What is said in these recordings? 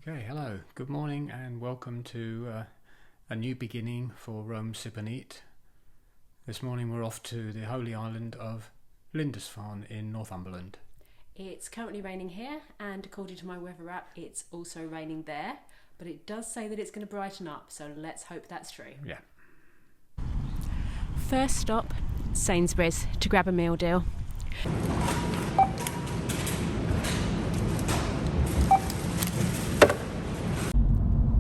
Okay, hello, good morning and welcome to a new beginning for Rome Sip and Eat. This morning we're off to the Holy Island of Lindisfarne in Northumberland. It's currently raining here, and according to my weather app it's also raining there, but it does say that it's going to brighten up, so let's hope that's true. Yeah. First stop, Sainsbury's to grab a meal deal.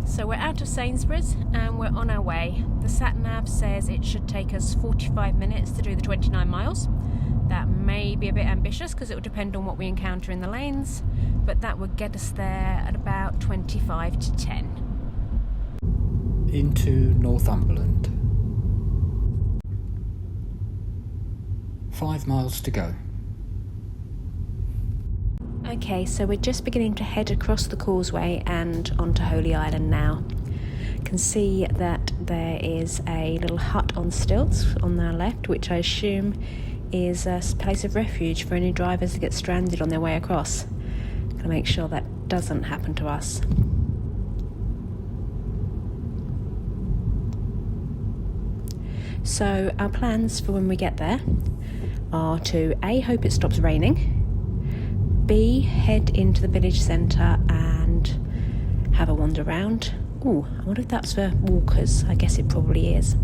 So we're out of Sainsbury's and we're on our way. The sat-nav says it should take us 45 minutes to do the 29 miles. That may be a bit ambitious because it will depend on what we encounter in the lanes, but that would get us there at about 25 to 10. Into Northumberland. 5 miles to go. Okay, so we're just beginning to head across the causeway and onto Holy Island now. Can see that there is a little hut on stilts on our left, which I assume is a place of refuge for any drivers that get stranded on their way across. Gotta make sure that doesn't happen to us. So our plans for when we get there are to A, hope it stops raining, B, head into the village centre and have a wander around. Ooh, I wonder if that's for walkers. I guess it probably is.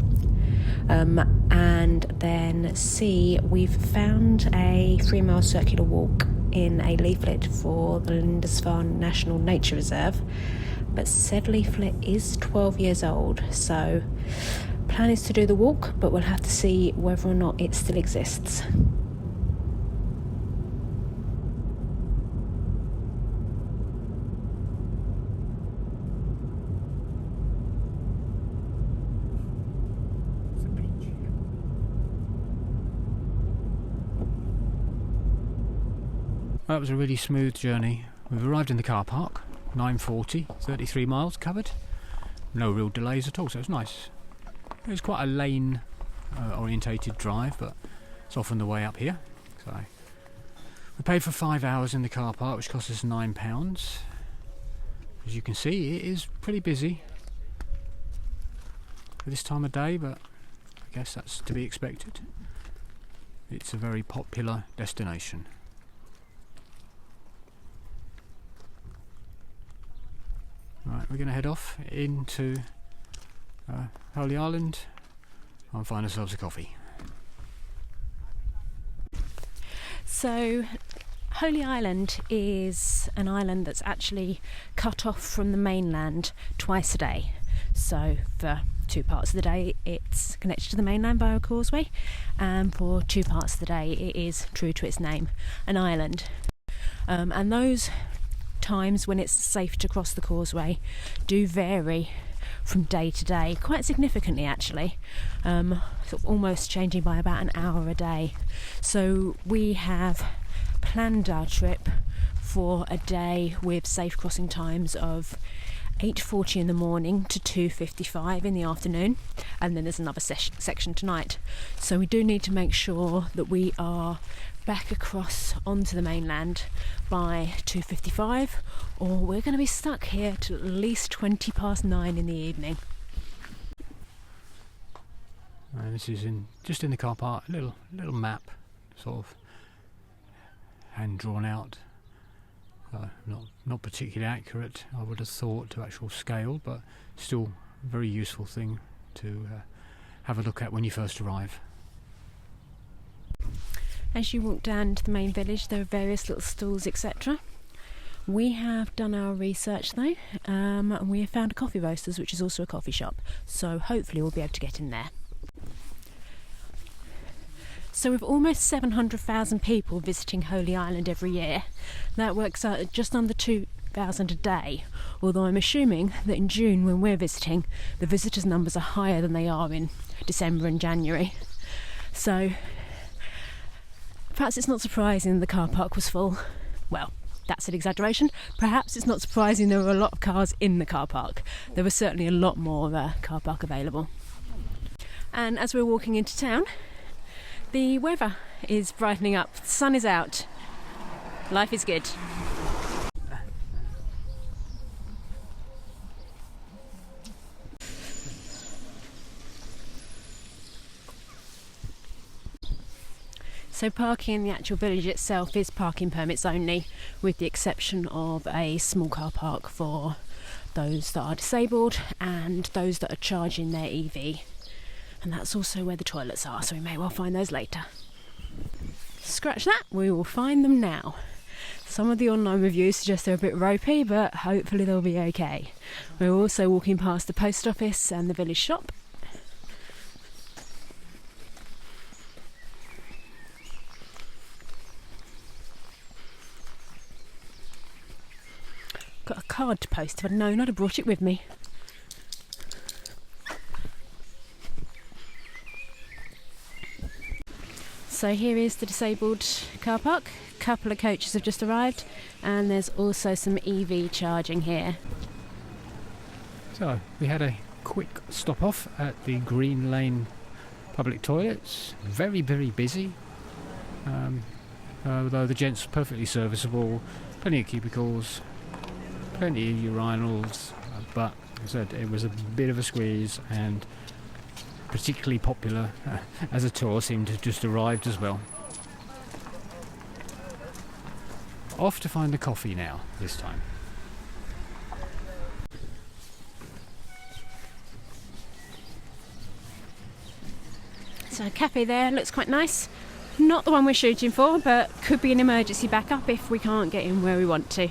And then C, we've found a 3-mile circular walk in a leaflet for the Lindisfarne National Nature Reserve, but said leaflet is 12 years old, so plan is to do the walk, but we'll have to see whether or not it still exists. Well, that was a really smooth journey. We've arrived in the car park, 9:40, 33 miles covered. No real delays at all, so it's nice. It was quite a lane orientated drive, but it's often the way up here. So we paid for 5 hours in the car park, which cost us £9. As you can see, it is pretty busy for this time of day, but I guess that's to be expected. It's a very popular destination. Right, we're going to head off into Holy Island and find ourselves a coffee. So Holy Island is an island that's actually cut off from the mainland twice a day. So for 2 parts of the day it's connected to the mainland by a causeway, and for 2 parts of the day it is, true to its name, an island. And those times when it's safe to cross the causeway do vary from day to day, quite significantly actually, sort of almost changing by about an hour a day. So we have planned our trip for a day with safe crossing times of 8:40 in the morning to 2:55 in the afternoon, and then there's another section tonight. So we do need to make sure that we are back across onto the mainland by 2:55, or we're going to be stuck here till at least 9:20 in the evening. This is just in the car park, a little map, sort of hand drawn out. Not particularly accurate, I would have thought, to actual scale, but still a very useful thing to have a look at when you first arrive. As you walk down to the main village, there are various little stalls, etc. We have done our research though, and we have found a coffee roasters, which is also a coffee shop, so hopefully we'll be able to get in there. So with almost 700,000 people visiting Holy Island every year, that works out at just under 2,000 a day, although I'm assuming that in June, when we're visiting, the visitors' numbers are higher than they are in December and January. So perhaps it's not surprising the car park was full. Well, that's an exaggeration. Perhaps it's not surprising there were a lot of cars in the car park. There was certainly a lot more car park available. And as we're walking into town, the weather is brightening up. The sun is out. Life is good. So parking in the actual village itself is parking permits only, with the exception of a small car park for those that are disabled and those that are charging their EV. And that's also where the toilets are, so we may well find those later. Scratch that, we will find them now. Some of the online reviews suggest they're a bit ropey, but hopefully they'll be okay. We're also walking past the post office and the village shop. Got a card to post, if I'd known I'd have brought it with me. So here is the disabled car park. A couple of coaches have just arrived, and there's also some EV charging here. So we had a quick stop off at the Green Lane public toilets. Very, very busy. Although the gents perfectly serviceable, plenty of cubicles, plenty of urinals, but as I said, it was a bit of a squeeze, and particularly popular as a tour seemed to have just arrived as well. Off to find the coffee now, this time. So a cafe there, looks quite nice. Not the one we're shooting for, but could be an emergency backup if we can't get in where we want to.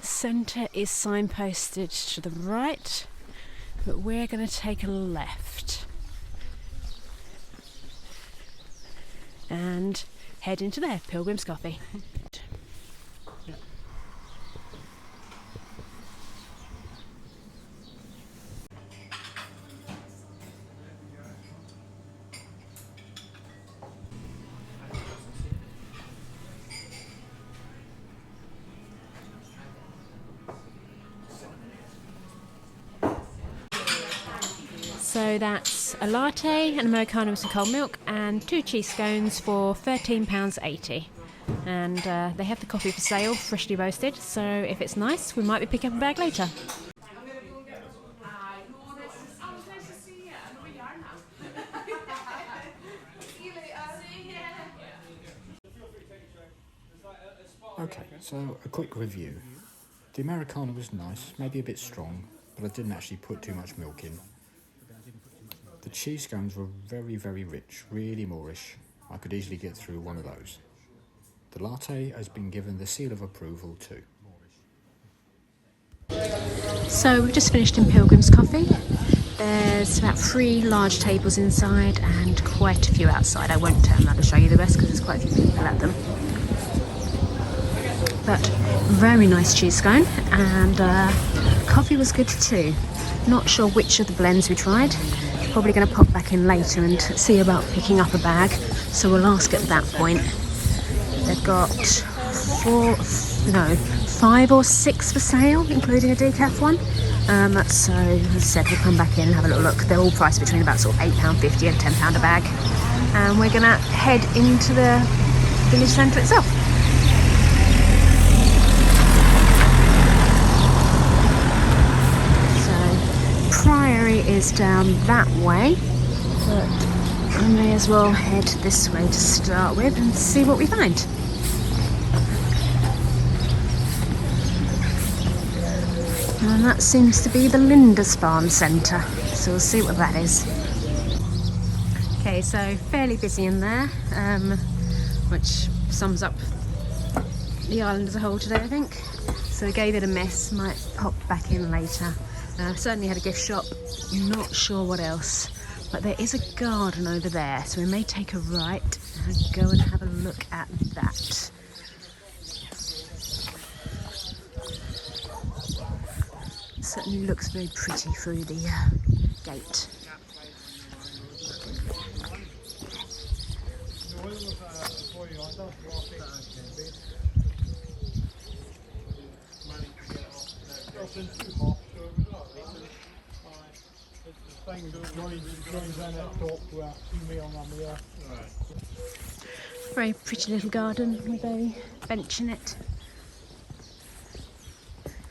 Centre is signposted to the right, but we're going to take a left and head into there, Pilgrim's Coffee. So that's a latte, an Americano with some cold milk, and 2 cheese scones for £13.80. And they have the coffee for sale, freshly roasted, so if it's nice, we might be picking up a bag later. Okay, so a quick review. The Americano was nice, maybe a bit strong, but I didn't actually put too much milk in. The cheese scones were very, very rich, really Moorish. I could easily get through one of those. The latte has been given the seal of approval too. So we've just finished in Pilgrim's Coffee. There's about 3 large tables inside and quite a few outside. I won't turn around to show you the rest because there's quite a few people at them. But very nice cheese scone, and coffee was good too. Not sure which of the blends we tried. Probably going to pop back in later and see about picking up a bag, so we'll ask at that point. They've got 5 or 6 for sale, including a decaf one. So as I said, we'll come back in and have a little look. They're all priced between about sort of £8.50 and £10 a bag, and we're going to head into the village centre itself. Priory is down that way, but I may as well head this way to start with and see what we find. And that seems to be the Lindisfarne Centre, so we'll see what that is. Okay, so fairly busy in there, which sums up the island as a whole today, I think. So we gave it a miss, might pop back in later. Certainly had a gift shop, not sure what else, but there is a garden over there, so we may take a right and go and have a look at that. It certainly looks very pretty through the gate. Very pretty little garden with a bench in it.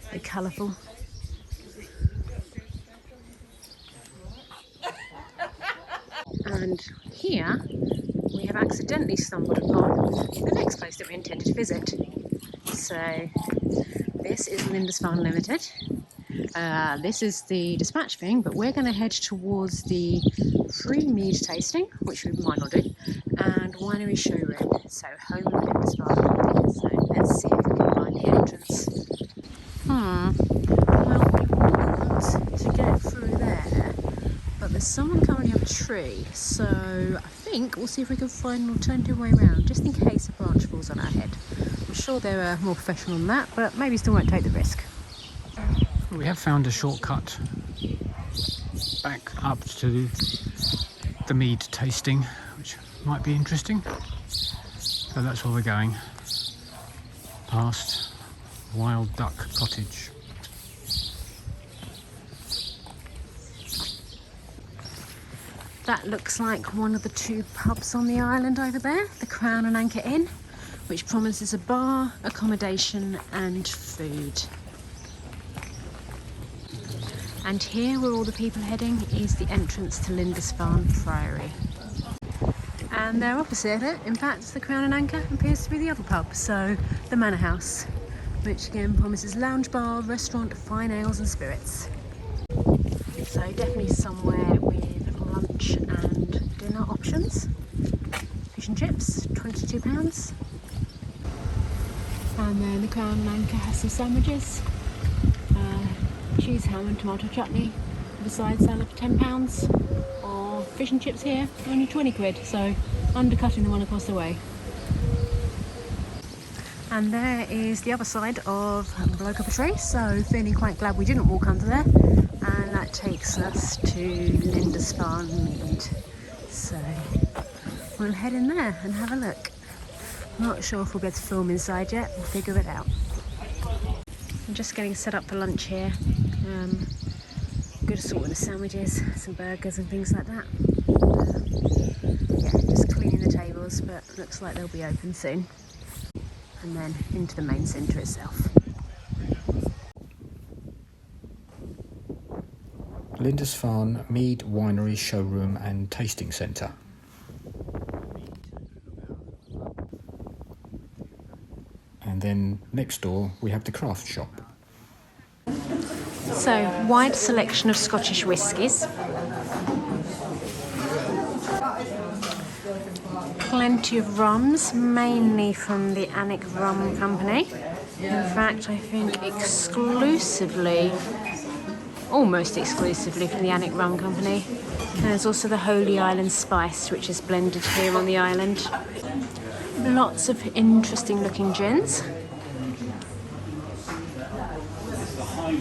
Very colourful. And here we have accidentally stumbled upon the next place that we intended to visit. So this is Lindisfarne Limited. This is the dispatch thing, but we're going to head towards the free mead tasting, which we might not do, and winery showroom. So home of Lindisfarne. So let's see if we can find the entrance. Well, we want to get through there, but there's someone currently up a tree, so I think we'll see if we can find an alternative way around, just in case a branch falls on our head. I'm sure they're more professional than that, but maybe still won't take the risk. We have found a shortcut back up to the mead tasting, which might be interesting. So that's where we're going, past Wild Duck Cottage. That looks like one of the two pubs on the island over there, the Crown and Anchor Inn, which promises a bar, accommodation and food. And here, where all the people are heading, is the entrance to Lindisfarne Priory. And there opposite it, in fact, the Crown and Anchor appears to be the other pub, so the Manor House, which again promises lounge bar, restaurant, fine ales and spirits. So definitely somewhere with lunch and dinner options. Fish and chips, £22. And then the Crown and Anchor has some sandwiches. Cheese, ham and tomato chutney with a side salad for £10, or fish and chips here only 20 quid, so undercutting the one across the way. And there is the other side of Bloke Up a Tree, so feeling quite glad we didn't walk under there, and that takes us to Lindisfarne Mead. So we'll head in there and have a look. Not sure if we'll be able to film inside yet, we'll figure it out. I'm just getting set up for lunch here. Good assortment of sandwiches, some burgers and things like that. Yeah, just cleaning the tables, but looks like they'll be open soon. And then into the main centre itself. Lindisfarne Mead Winery Showroom and Tasting Centre. And then next door we have the craft shop. So, wide selection of Scottish whiskies. Plenty of rums, mainly from the Annick Rum Company. In fact, I think almost exclusively from the Annick Rum Company. And there's also the Holy Island Spice, which is blended here on the island. Lots of interesting looking gins.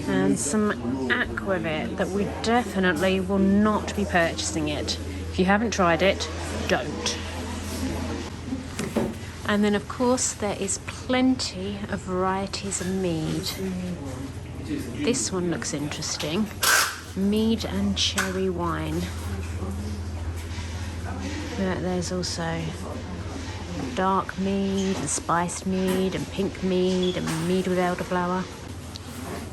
And some aquavit that we definitely will not be purchasing it. If you haven't tried it, don't. And then of course there is plenty of varieties of mead. This one looks interesting. Mead and cherry wine. But there's also dark mead and spiced mead and pink mead and mead with elderflower.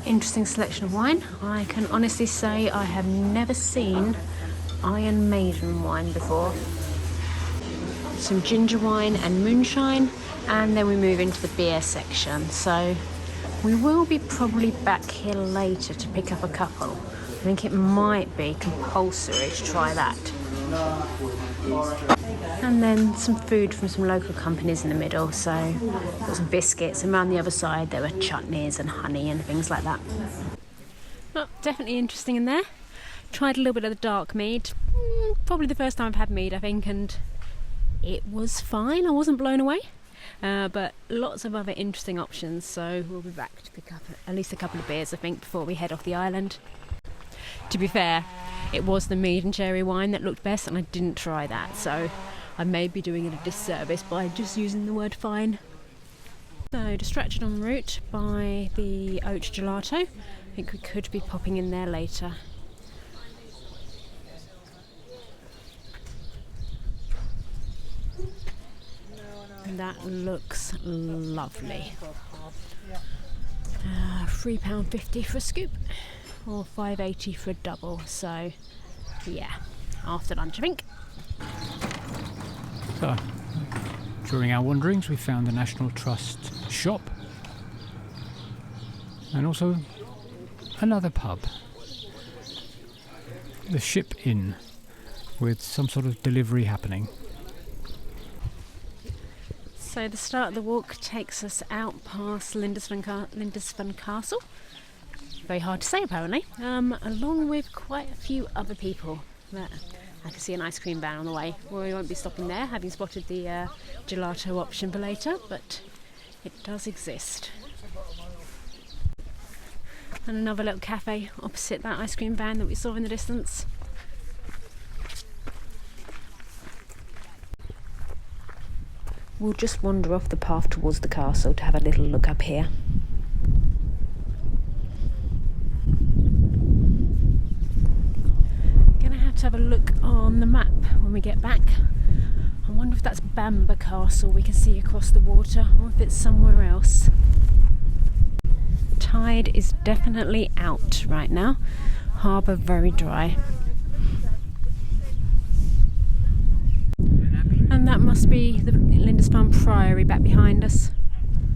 Interesting selection of wine. I can honestly say I have never seen Iron Maiden wine before. Some ginger wine and moonshine, and then we move into the beer section. So we will be probably back here later to pick up a couple. I think it might be compulsory to try that. And then some food from some local companies in the middle, so got some biscuits, and around the other side there were chutneys and honey and things like that. Well, definitely interesting in there. Tried a little bit of the dark mead, probably the first time I've had mead I think, and it was fine, I wasn't blown away. But lots of other interesting options, so we'll be back to pick up at least a couple of beers I think before we head off the island. To be fair, it was the mead and cherry wine that looked best, and I didn't try that, so I may be doing it a disservice by just using the word fine. So, distracted en route by the oat gelato. I think we could be popping in there later. That looks lovely. £3.50 for a scoop, or £5.80 for a double. So, yeah, after lunch, I think. So, during our wanderings, we found the National Trust shop and also another pub, the Ship Inn, with some sort of delivery happening. So the start of the walk takes us out past Lindisfarne Castle. Very hard to say apparently, along with quite a few other people. I can see an ice cream van on the way. Well, we won't be stopping there, having spotted the gelato option for later, but it does exist. And another little cafe opposite that ice cream van that we saw in the distance. We'll just wander off the path towards the castle to have a little look up here. Gonna have to have a look on the map when we get back. I wonder if that's Bamber Castle we can see across the water, or if it's somewhere else. Tide is definitely out right now. Harbour very dry. And that must be the Lindisfarne Priory back behind us.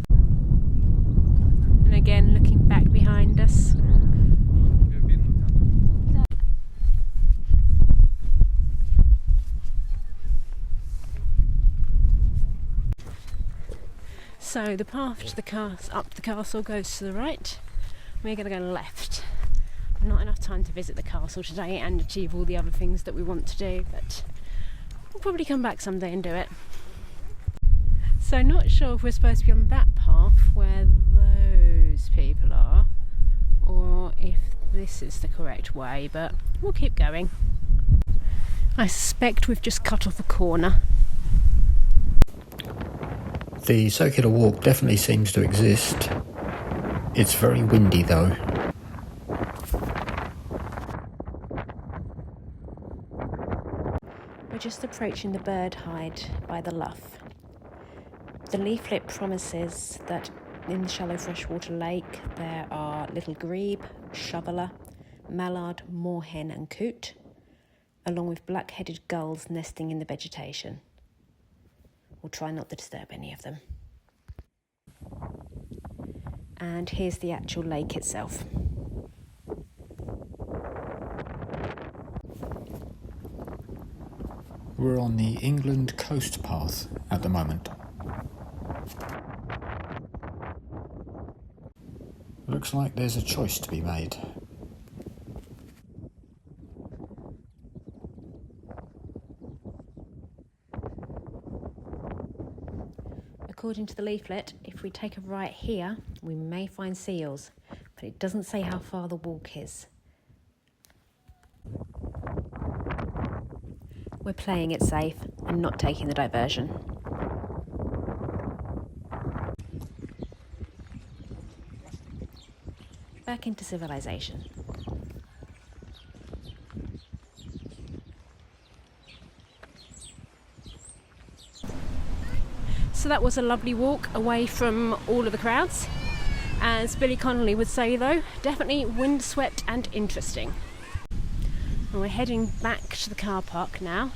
And again, looking back behind us. So the path to the up the castle goes to the right. We're going to go left. Not enough time to visit the castle today and achieve all the other things that we want to do, but we'll probably come back someday and do it. So not sure if we're supposed to be on that path where those people are, or if this is the correct way, but we'll keep going. I suspect we've just cut off a corner. The circular walk definitely seems to exist. It's very windy though. We're just approaching the bird hide by the lough. The leaflet promises that in the shallow freshwater lake there are little grebe, shoveler, mallard, moorhen and coot, along with black-headed gulls nesting in the vegetation. We'll try not to disturb any of them. And here's the actual lake itself. We're on the England coast path at the moment. Looks like there's a choice to be made. According to the leaflet, if we take a right here, we may find seals, but it doesn't say how far the walk is. We're playing it safe and not taking the diversion. Back into civilization. So that was a lovely walk away from all of the crowds. As Billy Connolly would say though, definitely windswept and interesting. And we're heading back to the car park now.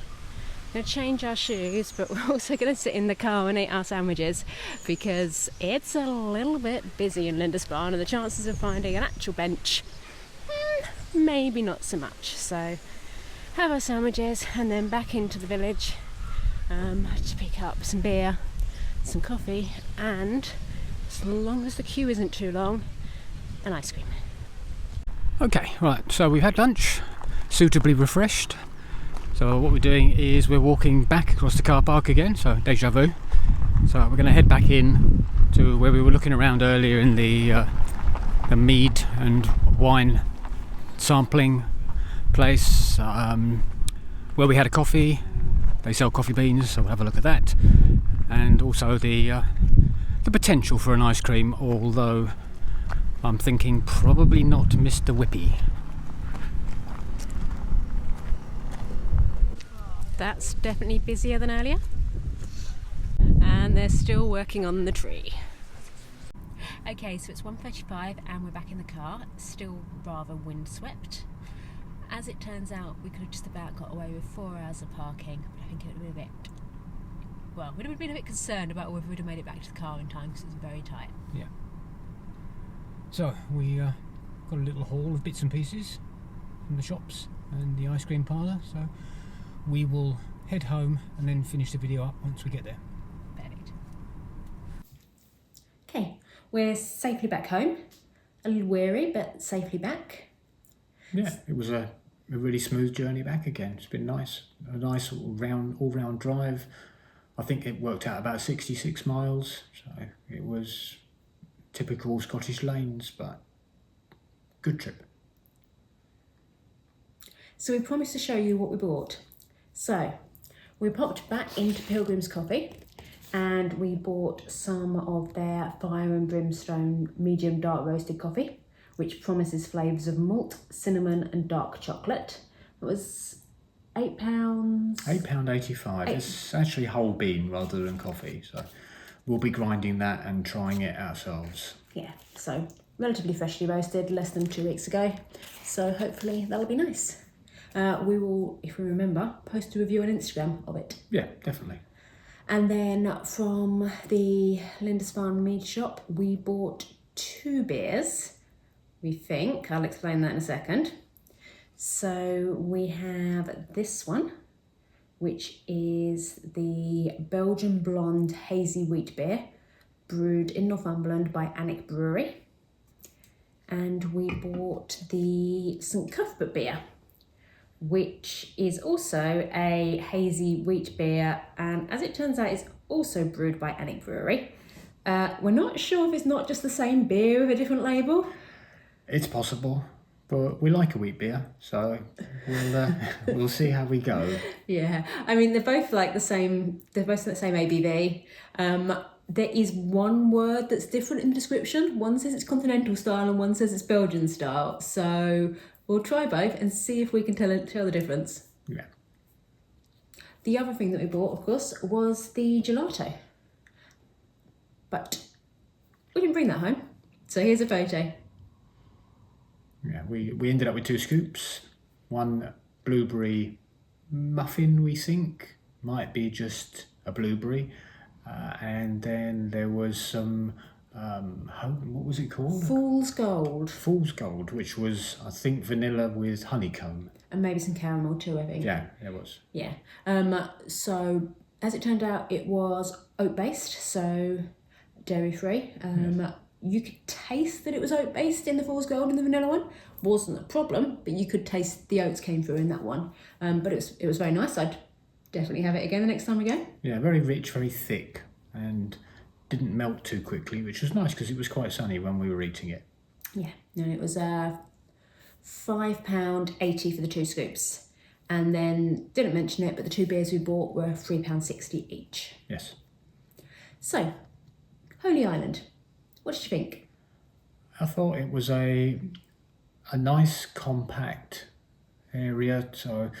We're going to change our shoes, but we're also going to sit in the car and eat our sandwiches because it's a little bit busy in Lindisfarne and the chances of finding an actual bench, maybe not so much. So have our sandwiches and then back into the village to pick up some beer, some coffee, and as long as the queue isn't too long, an ice cream. Okay, right, so we've had lunch, suitably refreshed. So what we're doing is we're walking back across the car park again, so deja vu. So we're going to head back in to where we were looking around earlier in the mead and wine sampling place, where we had a coffee. They sell coffee beans, so we'll have a look at that. And also the potential for an ice cream, although I'm thinking probably not Mr. Whippy. That's definitely busier than earlier. And they're still working on the tree. Okay, so it's 1:35 and we're back in the car, still rather windswept. As it turns out, we could have just about got away with 4 hours of parking, but I think it would have been a bit... Well, we'd have been a bit concerned about whether we'd have made it back to the car in time because it was very tight. Yeah. So we got a little haul of bits and pieces from the shops and the ice cream parlour, so we will head home and then finish the video up once we get there. Perfect. Okay, we're safely back home. A little weary, but safely back. Yeah, it was a really smooth journey back again. It's been nice. A nice all-round drive. I think it worked out about 66 miles, so it was typical Scottish lanes, but good trip. So we promised to show you what we bought. So we popped back into Pilgrim's Coffee and we bought some of their Fire and Brimstone medium dark roasted coffee, which promises flavours of malt, cinnamon and dark chocolate. It was £8. £8.85. It's actually whole bean rather than coffee, so we'll be grinding that and trying it ourselves. Yeah, so relatively freshly roasted, less than 2 weeks ago. So hopefully that'll be nice. We will, if we remember, post a review on Instagram of it. Yeah, definitely. And then from the Lindisfarne mead shop, we bought 2 beers, we think. I'll explain that in a second. So we have this one, which is the Belgian Blonde Hazy Wheat Beer, brewed in Northumberland by Annick Brewery. And we bought the St Cuthbert beer, which is also a hazy wheat beer, and as it turns out, it's also brewed by Annick Brewery. We're not sure if it's not just the same beer with a different label. It's possible, but we like a wheat beer, so we'll see how we go. Yeah, I mean they're both like the same. They're both the same ABV. There is one word that's different in the description. One says it's continental style, and one says it's Belgian style. So we'll try both and see if we can tell the difference. Yeah. The other thing that we bought, of course, was the gelato. But we didn't bring that home. So here's a photo. Yeah, we ended up with 2 scoops. One blueberry muffin, we think. Might be just a blueberry. And then there was some... what was it called? Fool's Gold. Fool's Gold, which was, I think, vanilla with honeycomb. And maybe some caramel too, I think. Yeah, it was. Yeah. So, as it turned out, it was oat-based, so dairy-free. Yes. You could taste that it was oat-based in the Fool's Gold and the vanilla one. Wasn't a problem, but you could taste the oats came through in that one. But it was very nice. I'd definitely have it again the next time we go. Yeah, very rich, very thick, and didn't melt too quickly, which was nice because it was quite sunny when we were eating it. Yeah, and it was £5.80 for the 2 scoops. And then, didn't mention it, but the 2 beers we bought were £3.60 each. Yes. So, Holy Island, what did you think? I thought it was a nice, compact area, so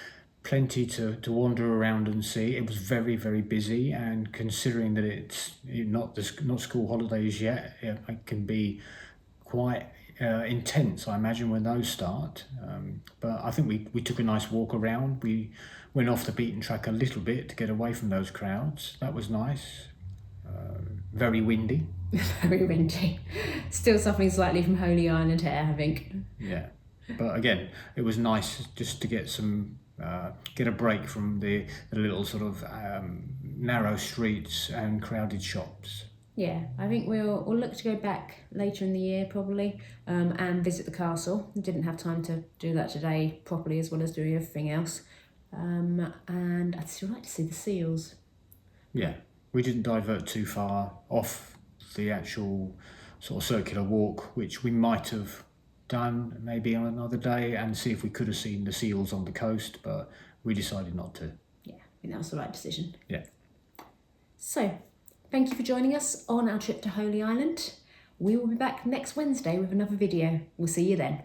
plenty to wander around and see. It was very, very busy, and considering that it's not school holidays yet, it can be quite intense, I imagine, when those start. But I think we took a nice walk around. We went off the beaten track a little bit to get away from those crowds. That was nice. Very windy. Very windy. Still suffering slightly from Holy Island hair, I think. Yeah, but again, it was nice just to get get a break from the little sort of narrow streets and crowded shops. Yeah, I think we'll look to go back later in the year probably and visit the castle. Didn't have time to do that today properly, as well as doing everything else. And I'd still like to see the seals. Yeah, we didn't divert too far off the actual sort of circular walk, which we might have done maybe on another day and see if we could have seen the seals on the coast, but we decided not to. Yeah, I think that was the right decision. Yeah. So, thank you for joining us on our trip to Holy Island. We will be back next Wednesday with another video. We'll see you then.